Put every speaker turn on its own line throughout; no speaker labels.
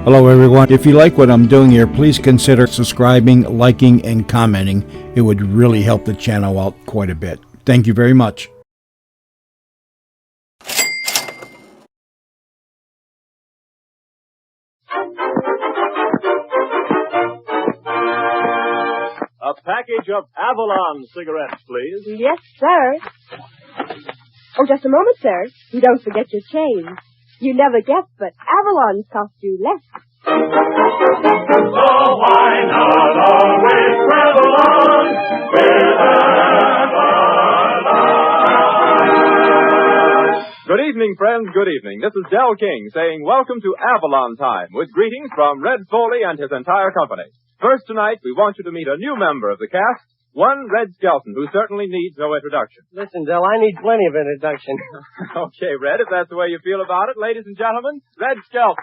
Hello everyone. If you like what I'm doing here, please consider subscribing, liking, and commenting. It would really help the channel out quite a bit. Thank you very much.
A package of Avalon cigarettes, please.
Yes, sir. Oh, just a moment, sir. And don't forget your change. You never guess, but Avalon's cost you less.
So why not always travel on with Avalon?
Good evening, friends. Good evening. This is Del King saying welcome to Avalon Time with greetings from Red Foley and his entire company. First tonight, we want you to meet a new member of the cast, one Red Skelton, who certainly needs no introduction.
Listen, Del, I need plenty of introduction.
Okay, Red, if that's the way you feel about it, ladies and gentlemen, Red Skelton.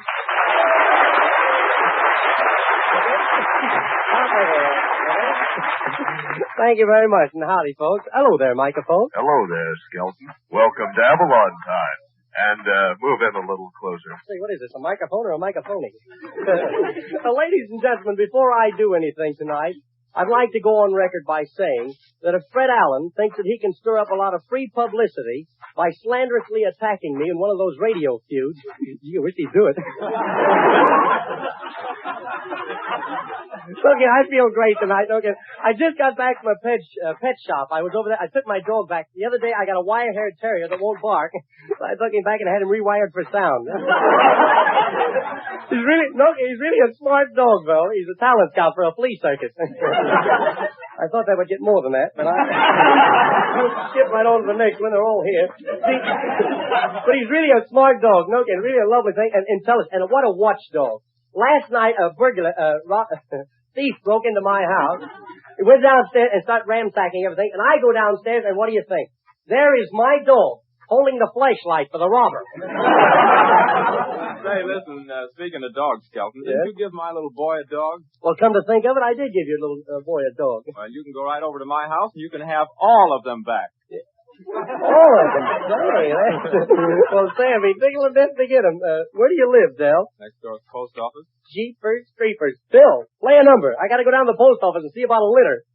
Thank you very much, and howdy, folks. Hello there, microphone.
Hello there, Skelton. Welcome to Avalon Time. And move in a little closer.
Say, what is this, a microphone or a microphone? Ladies and gentlemen, before I do anything tonight, I'd like to go on record by saying that if Fred Allen thinks that he can stir up a lot of free publicity by slanderously attacking me in one of those radio feuds, you wish he'd do it. Okay, I feel great tonight. Okay, I just got back from a pet shop. I was over there. I took my dog back. The other day, I got a wire-haired terrier that won't bark. So I took him back and I had him rewired for sound. He's really a smart dog, though. He's a talent scout for a flea circus. I thought that would get more than that, but I skip right on to the next one. They're all here. See, but he's really a smart dog. No, and really a lovely thing, and intelligent. And what a watchdog. Last night, a thief broke into my house. He went downstairs and started ransacking everything. And I go downstairs, and what do you think? There is my dog holding the flashlight for the robber.
Say, listen, speaking of dogs, Skelton,
yes?
Didn't you give my little boy a dog?
Well, come to think of it, I did give your little boy a dog.
Well, you can go right over to my house, and you can have all of them back.
All of them? Say, well, Sam, he's tickling death to get them. Where do you live, Del?
Next door to the post office.
Jeepers creepers. Bill, play a number. I got to go down to the post office and see about a litter.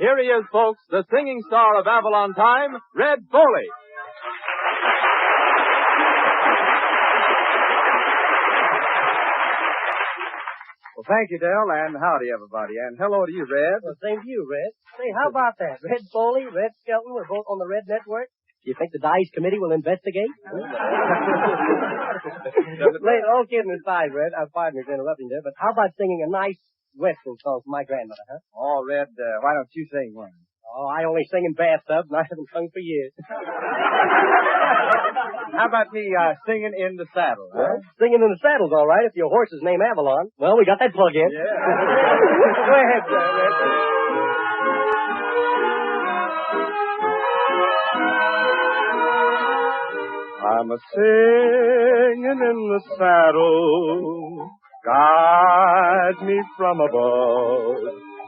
Here he is, folks, the singing star of Avalon Time, Red Foley.
Well, thank you, Dell, and howdy, everybody. And hello to you, Red.
Well, same to you, Red. Say, how about that? Red Foley, Red Skelton, we're both on the Red Network. Do you think the Dice Committee will investigate? All kidding aside, Red, pardon me for interrupting there, but how about singing a nice Western song for my grandmother, huh?
Oh, Red, why don't you sing one?
Oh, I only sing in bathtubs, and I haven't sung for years.
How about me singing in the saddle?
Well, singing in the saddle's all right if your horse's name Avalon. Well, we got that plug in.
Yeah.
Go ahead, Red.
I'm a-singing in the saddle, guide me from above.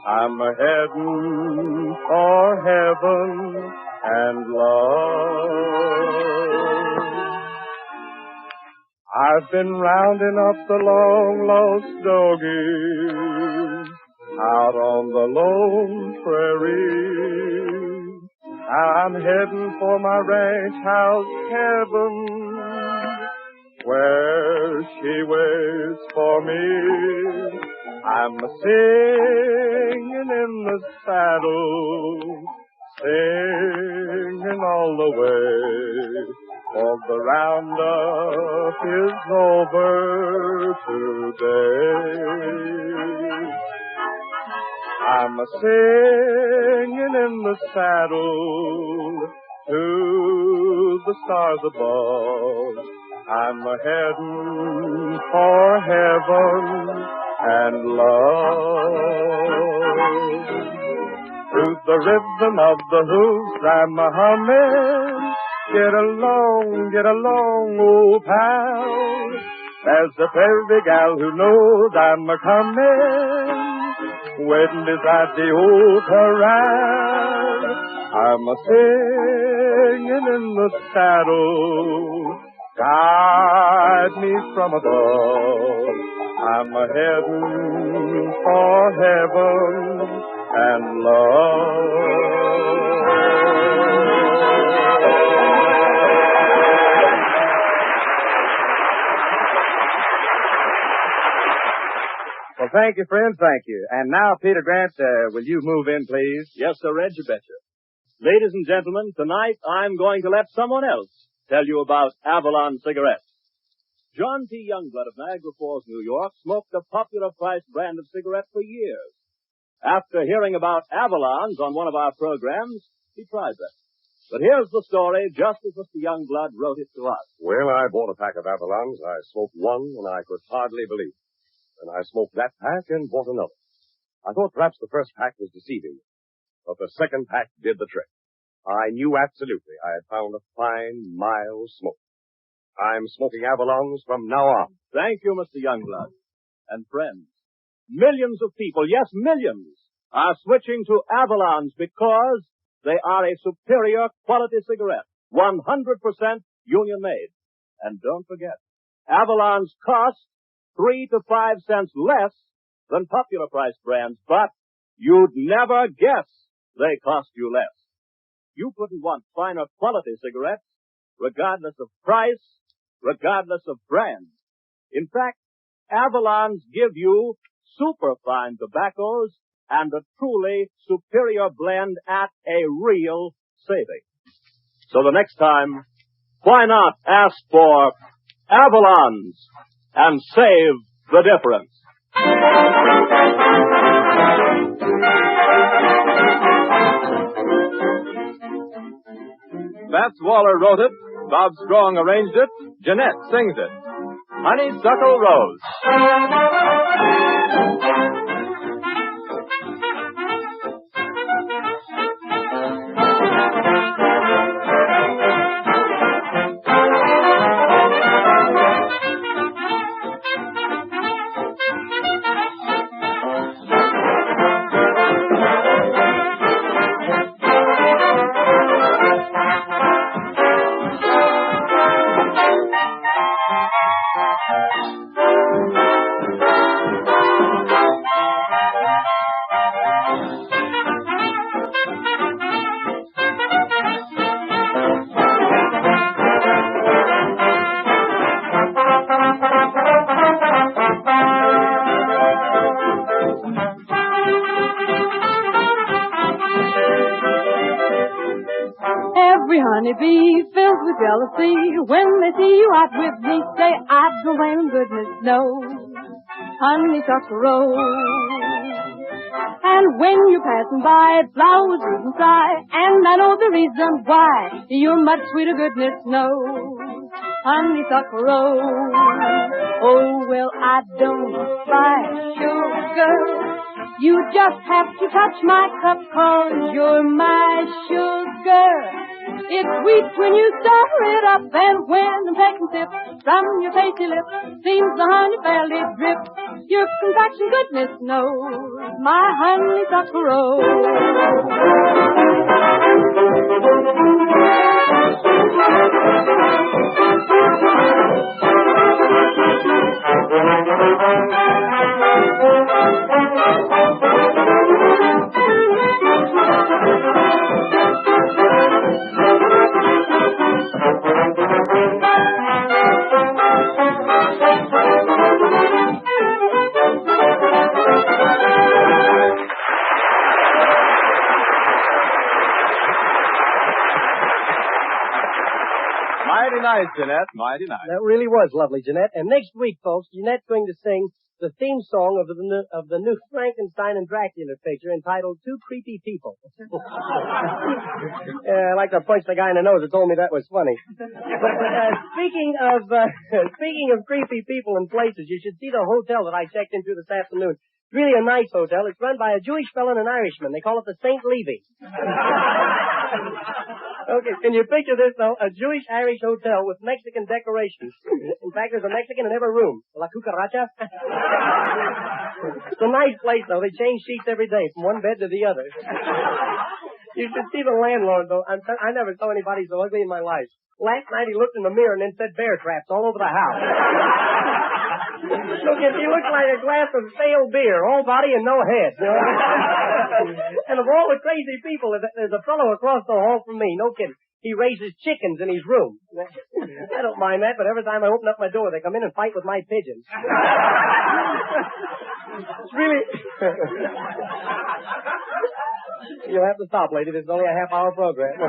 I'm a-heading for heaven and love. I've been rounding up the long lost doggies out on the lone prairie. I'm heading for my ranch house heaven, where she waits for me. I'm a-singing in the saddle, singing all the way, for the roundup is over today. I'm a-singing in the saddle to the stars above. I'm a-heading for heaven and love. To the rhythm of the hoofs I'm a-humming. Get along, old pal. There's a prairie gal who knows I'm a-coming, waiting beside the old corral. I'm a-singing in the saddle, guide me from above. I'm a-heading for heaven and love. Well, thank you, friends, thank you. And now, Peter Grant, will you move in, please?
Yes, sir, Red, you betcha. Ladies and gentlemen, tonight I'm going to let someone else tell you about Avalon cigarettes. John T. Youngblood of Niagara Falls, New York, smoked a popular priced brand of cigarette for years. After hearing about Avalons on one of our programs, he tried them. But here's the story, just as Mr. Youngblood wrote it to us.
Well, I bought a pack of Avalons. I smoked one, and I could hardly believe it. Then I smoked that pack and bought another. I thought perhaps the first pack was deceiving me, but the second pack did the trick. I knew absolutely I had found a fine, mild smoke. I'm smoking Avalons from now on.
Thank you, Mr. Youngblood. And friends, millions of people, yes, millions, are switching to Avalons because they are a superior quality cigarette, 100% union made. And don't forget, Avalons cost 3 to 5 cents less than popular price brands, but you'd never guess they cost you less. You couldn't want finer quality cigarettes, regardless of price, regardless of brand. In fact, Avalons give you superfine tobaccos and a truly superior blend at a real saving. So the next time, why not ask for Avalons and save the difference? Vance Waller wrote it, Bob Strong arranged it, Jeanette sings it. Honeysuckle Rose.
We honeybees filled with jealousy. When they see you out with me, say, I'd go when goodness knows. Honeysuckle rose. And when you're passing by, flowers even sigh. And I know the reason why. You're much sweeter, goodness knows. Honeysuckle rose. Oh, well, I don't buy sugar. You just have to touch my cup, 'cause you're my sugar. It's sweet when you stir it up, and when I'm taking sips from your tasty lips, seems the honey fairly drips. Your complexion, goodness knows, my honeysuckle rose.
Mighty nice, Jeanette. Mighty nice.
That really was lovely, Jeanette. And next week, folks, Jeanette's going to sing the theme song of the new Frankenstein and Dracula picture entitled Two Creepy People. I'd like to punch the guy in the nose that told me that was funny. But speaking of creepy people and places, you should see the hotel that I checked into this afternoon. It's really a nice hotel. It's run by a Jewish fellow and an Irishman. They call it the St. Levy. Okay, can you picture this, though? A Jewish-Irish hotel with Mexican decorations. In fact, there's a Mexican in every room. La cucaracha. It's a nice place, though. They change sheets every day from one bed to the other. You should see the landlord, though. I never saw anybody so ugly in my life. Last night he looked in the mirror and then said bear traps all over the house. Look, he looked like a glass of stale beer, all body and no head. You know? And of all the crazy people, there's a fellow across the hall from me, no kidding. He raises chickens in his room. I don't mind that, but every time I open up my door, they come in and fight with my pigeons. It's really... You'll have to stop, lady. This is only a half-hour program. I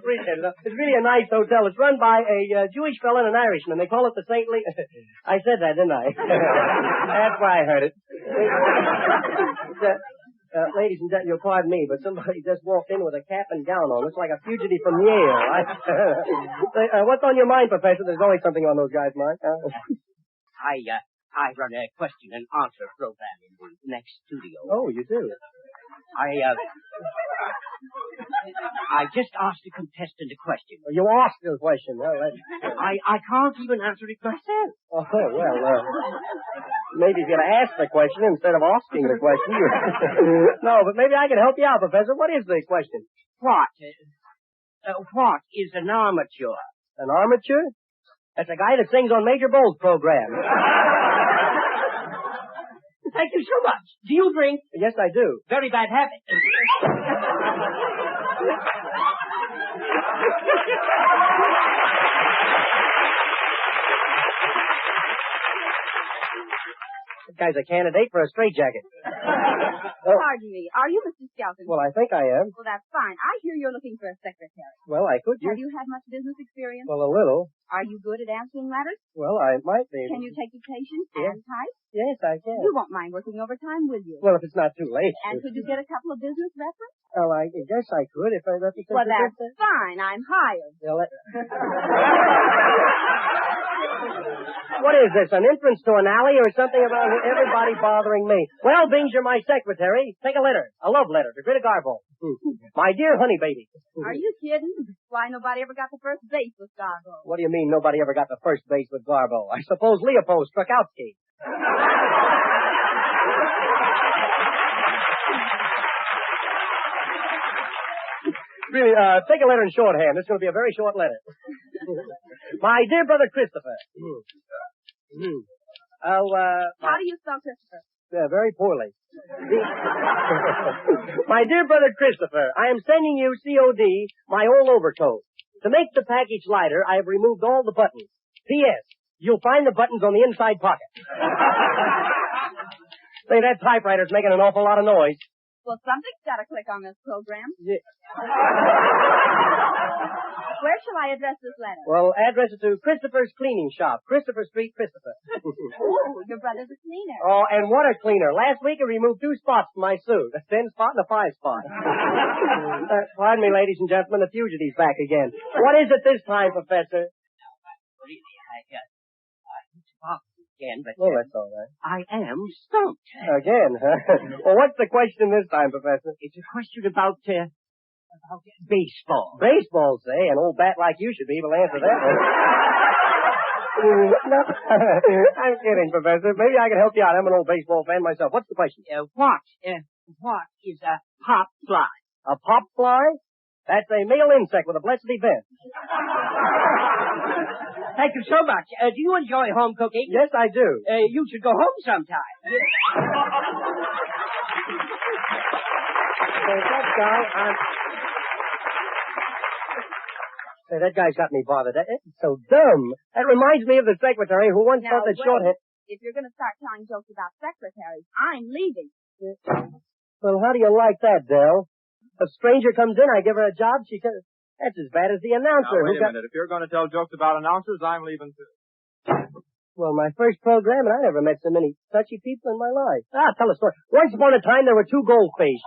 appreciate it. It's really a nice hotel. It's run by a Jewish fellow and an Irishman. They call it the St. Lee... I said that, didn't I? That's why I heard it. Ladies and gentlemen, you'll pardon me, but somebody just walked in with a cap and gown on. Looks like a fugitive from Yale. What's on your mind, Professor? There's always something on those guys' minds.
I run a question and answer program in the next studio.
Oh, you do?
I just asked a contestant a question.
You asked a question. Well,
I can't even answer it myself.
Oh, well, maybe if you'd ask the question instead of asking the question. No, but maybe I can help you out, Professor. What is the question?
What is an armature?
An armature? That's a guy that sings on Major Bowles' program.
Thank you so much. Do you drink?
Yes, I do.
Very bad habit.
That guy's a candidate for a straitjacket.
Pardon me. Are you Mr. Skelton?
Well, I think I am.
Well, that's fine. I hear you're looking for a secretary.
Well, I could
Have
use...
you had much business experience?
Well, a little.
Are you good at answering letters?
Well, I might be.
Can you take dictation
Yes.
and type?
Yes, I can.
You won't mind working overtime, will you?
Well, if it's not too late.
And could you get a couple of business references?
Oh, I guess I could if I represent...
Well, that's fine. I'm hired.
Well, What is this, an entrance to an alley or something about everybody bothering me? Well, Bings, you're my secretary. Take a letter, a love letter to Greta Garbo. My dear honey baby.
Are you kidding? Why, nobody ever got the first base with Garbo.
What do you mean nobody ever got the first base with Garbo? I suppose Leopold Strakowski. Really, take a letter in shorthand. This is going to be a very short letter. My dear brother Christopher.
How do you spell Christopher?
Very poorly. My dear brother Christopher, I am sending you COD my old overcoat. To make the package lighter, I have removed all the buttons. P.S. You'll find the buttons on the inside pocket. Say, that typewriter's making an awful lot of noise.
Well, something's got to click on this program.
Yeah.
Where shall I address this letter?
Well, address it to Christopher's Cleaning Shop, Christopher Street, Christopher.
Ooh, your brother's a cleaner.
Oh, and what a cleaner. Last week he removed 2 spots from my suit. A 10 spot and a 5 spot. Pardon me, ladies and gentlemen, the fugitive's back again. What is it this time, Professor?
Really, again, but
Oh, that's all right.
I am stumped.
Again, huh? Well, what's the question this time, Professor?
It's a question about baseball.
Baseball, say? An old bat like you should be able to answer that one. No, I'm kidding, Professor. Maybe I can help you out. I'm an old baseball fan myself. What's the question?
What is a pop fly?
A pop fly? That's a male insect with a blessed event.
Thank you so much. Do you enjoy home cooking?
Yes, I do.
You should go home sometime.
Say, that guy's got me bothered. That's so dumb. That reminds me of the secretary who once
Now,
thought that
wait.
shorthand...
If you're going to start telling jokes about secretaries, I'm leaving.
Well, how do you like that, Dell? A stranger comes in, I give her a job, she says... That's as bad as the announcer.
Now, wait a minute. If you're going to tell jokes about announcers, I'm leaving too.
Well, my first program, and I never met so many touchy people in my life. Tell a story. Once upon a time, there were 2 goldfish.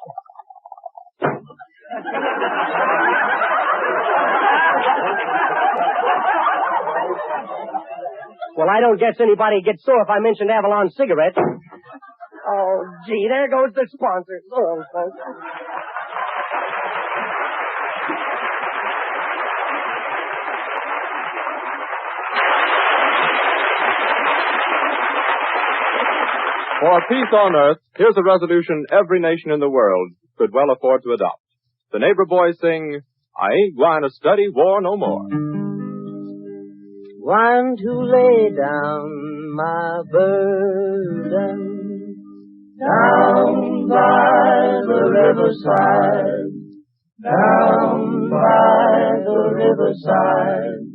Well, I don't guess anybody gets sore if I mentioned Avalon cigarettes. Oh, gee, there goes the sponsor. Oh, folks.
For peace on earth, here's a resolution every nation in the world could well afford to adopt. The neighbor boys sing, I ain't going to study war no more.
One to lay down my burden down by the riverside, down by the riverside,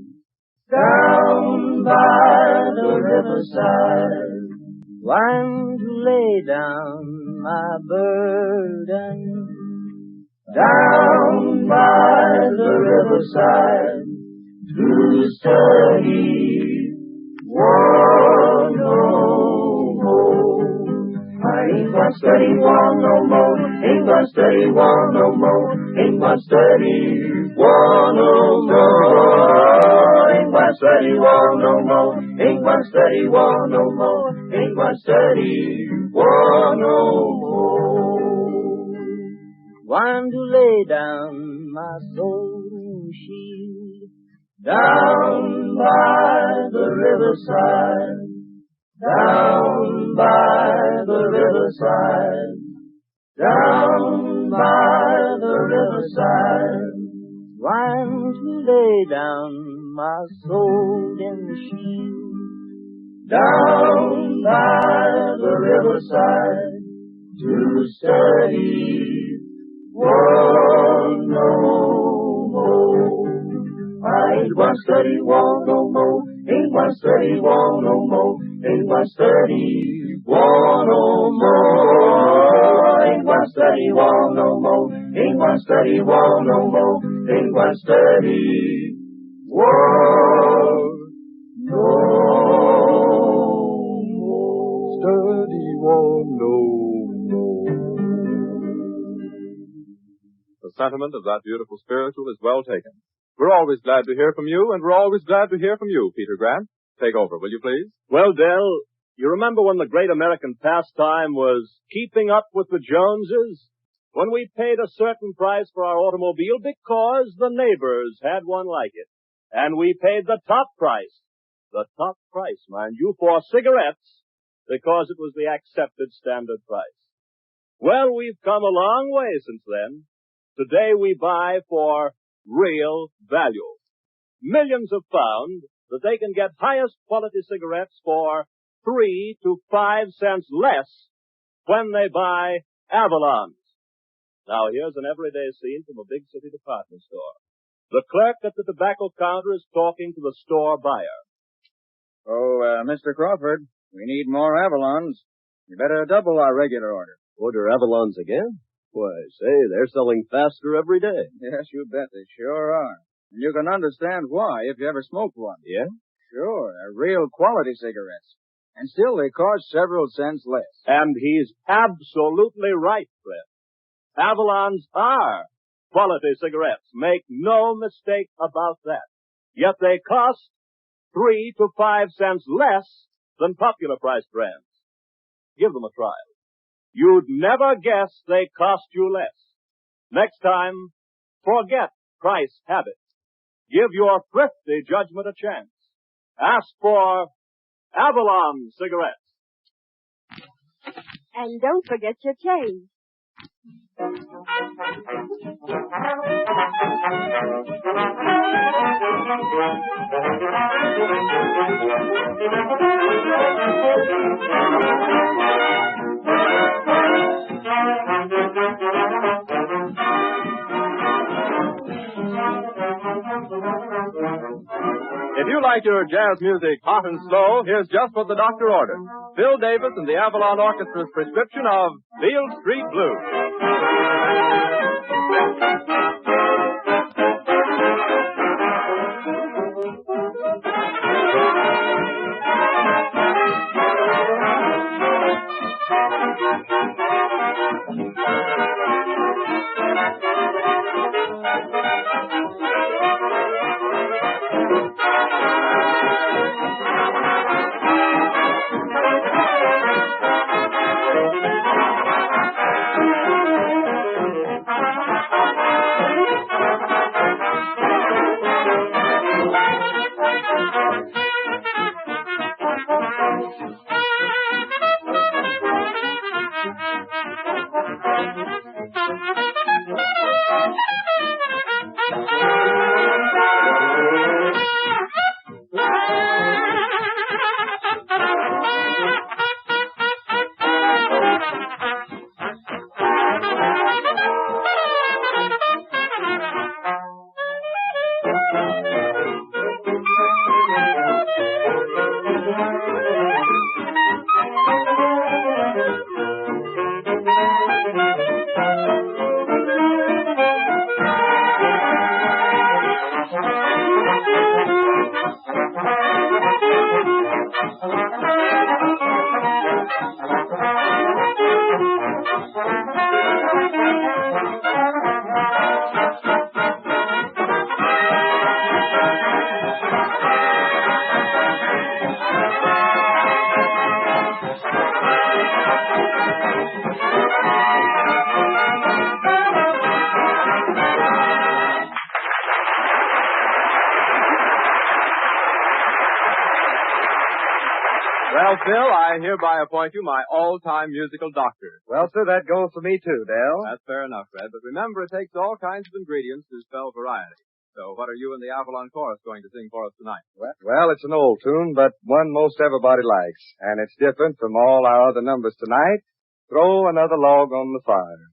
down by the riverside. One to lay down my burden down by the riverside to study war no more. I ain't gonna study war no more. Ain't gonna study war no more. Ain't gonna study war no more. Ain't gonna study war no more. Ain't gonna study war no more. Ain't gonna study war no more. One to lay down my soul shield down by the riverside, down by the riverside, down by the riverside. One to lay down my soul in the shield down by the riverside to study war no more. I ain't gonna study war no more. Ain't gonna study war no more. Ain't gonna study war no more. Ain't gonna study war no more. Ain't gonna study war no more. Ain't gonna study war no more.
Study war no more. The sentiment of that beautiful spiritual is well taken. We're always glad to hear from you, and we're always glad to hear from you, Peter Grant. Take over, will you please?
Well, Dell, you remember when the great American pastime was keeping up with the Joneses? When we paid a certain price for our automobile because the neighbors had one like it. And we paid the top price, mind you, for cigarettes because it was the accepted standard price. Well, we've come a long way since then. Today we buy for real value. Millions have found that they can get highest quality cigarettes for 3 to 5 cents less when they buy Avalons. Now here's an everyday scene from a big city department store. The clerk at the tobacco counter is talking to the store buyer.
Oh, Mr. Crawford, we need more Avalons. You better double our regular order.
Order Avalons again?
Why, say, they're selling faster every day.
Yes, you bet they sure are. And you can understand why if you ever smoked one.
Yeah?
Sure, they're real quality cigarettes. And still they cost several cents less.
And he's absolutely right, Fred. Avalons are quality cigarettes. Make no mistake about that. Yet they cost 3 to 5 cents less than popular price brands. Give them a trial. You'd never guess they cost you less. Next time, forget price habits. Give your thrifty judgment a chance. Ask for Avalon cigarettes.
And don't forget your change.
If you like your jazz music hot and slow, here's just what the doctor ordered. Phil Davis and the Avalon Orchestra's prescription of Field Street Blues. Well, Phil, I hereby appoint you my all-time musical doctor.
Well, sir, that goes for me too, Dale.
That's fair enough, Fred. But remember, it takes all kinds of ingredients to spell variety. So what are you and the Avalon Chorus going to sing for us tonight?
Well, it's an old tune, but one most everybody likes. And it's different from all our other numbers tonight. Throw another log on the fire.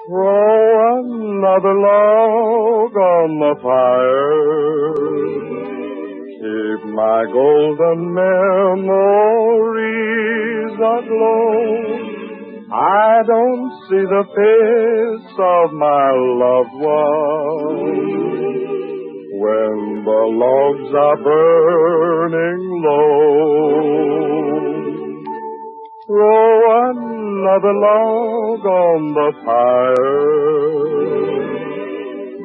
Throw another log on the fire. Keep my golden memories aglow. I don't see the face of my loved one when the logs are burning low. Throw another log on the fire.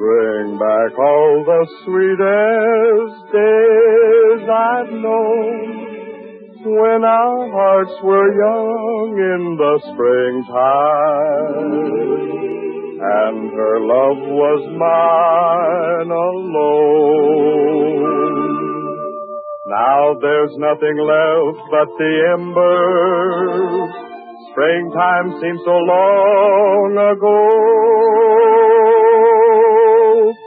Bring back all the sweetest days I've known when our hearts were young in the springtime and her love was mine alone. Now there's nothing left but the embers. Springtime seems so long ago.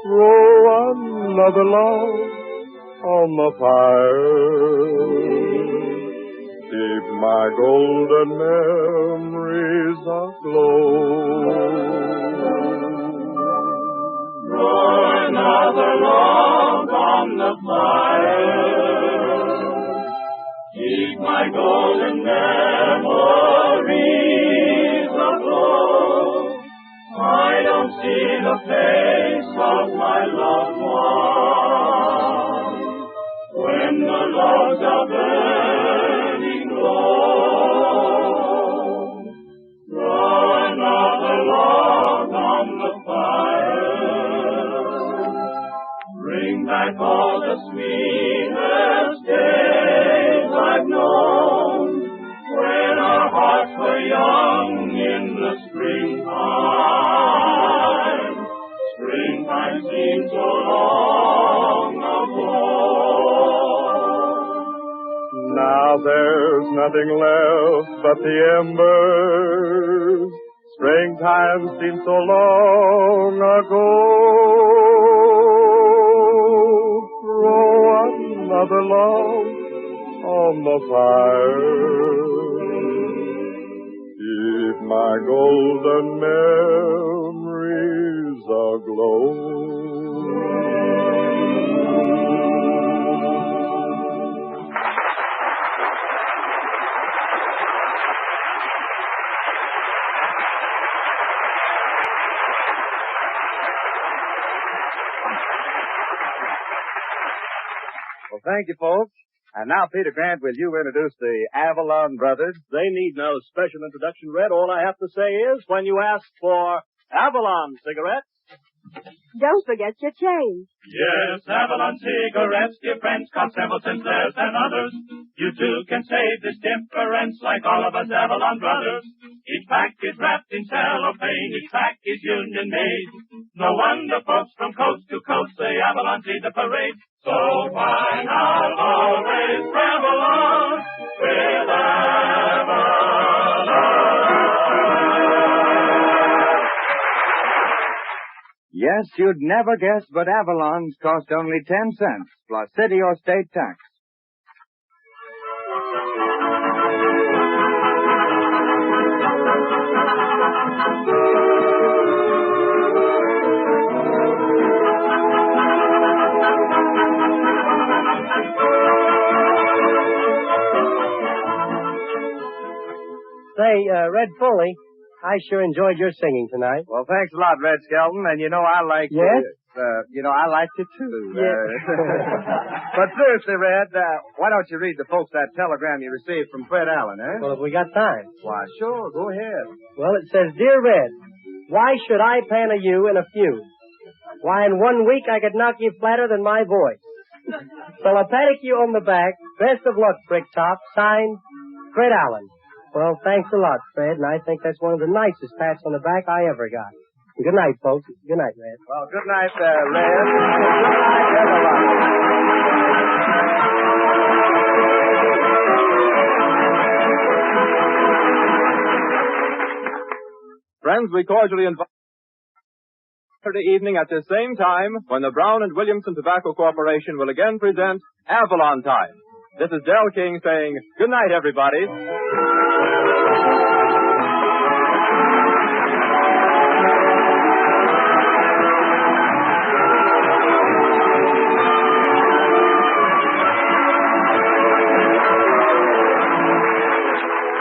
Throw another log on the fire. Keep my golden memories aglow. Throw another log on the fire. Keep my golden memories aglow. I don't see the face of my loved one when the logs are burning low. Throw another log on the fire. Bring back all the sweetest days I've known when our hearts were young in the springtime. Springtime seems so long ago.
Now there's nothing left but the embers. Springtime seems so long ago. Throw another log on the fire. Keep my golden memories aglow. Well, thank you, folks. And now, Peter Grant, will you introduce the Avalon brothers?
They need no special introduction, Red. All I have to say is, when you ask for Avalon cigarettes,
Don't forget your change.
Yes, Avalon cigarettes, dear friends, cost several cents less than others. You too can save this difference like all of us Avalon brothers. Each pack is wrapped in cellophane, each pack is union made. No wonder folks from coast to coast say Avalon see the parade. So why not always travel on with Avalon?
Yes, you'd never guess, but Avalon's cost only 10 cents, plus city or state tax.
Say, Red Foley, I sure enjoyed your singing tonight.
Well, thanks a lot, Red Skelton, and I like
Yes?
I liked you too.
Yeah.
But seriously, Red, why don't you read the folks that telegram you received from Fred Allen, eh?
Well, if we got time.
Why, sure, go ahead.
Well, it says, Dear Red, why should I pan a you in a feud? Why, in 1 week I could knock you flatter than my voice. So I'll pat you on the back. Best of luck, Bricktop. Signed, Fred Allen. Well, thanks a lot, Fred, and I think that's one of the nicest pats on the back I ever got. Good night, folks. Good night, Red.
Well, good night, Red. Good night, everyone.
Friends, we cordially invite Saturday evening at this same time when the Brown and Williamson Tobacco Corporation will again present Avalon Time. This is Del King saying good night, everybody.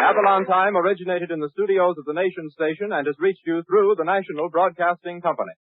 Avalon Time originated in the studios of the Nation Station and has reached you through the National Broadcasting Company.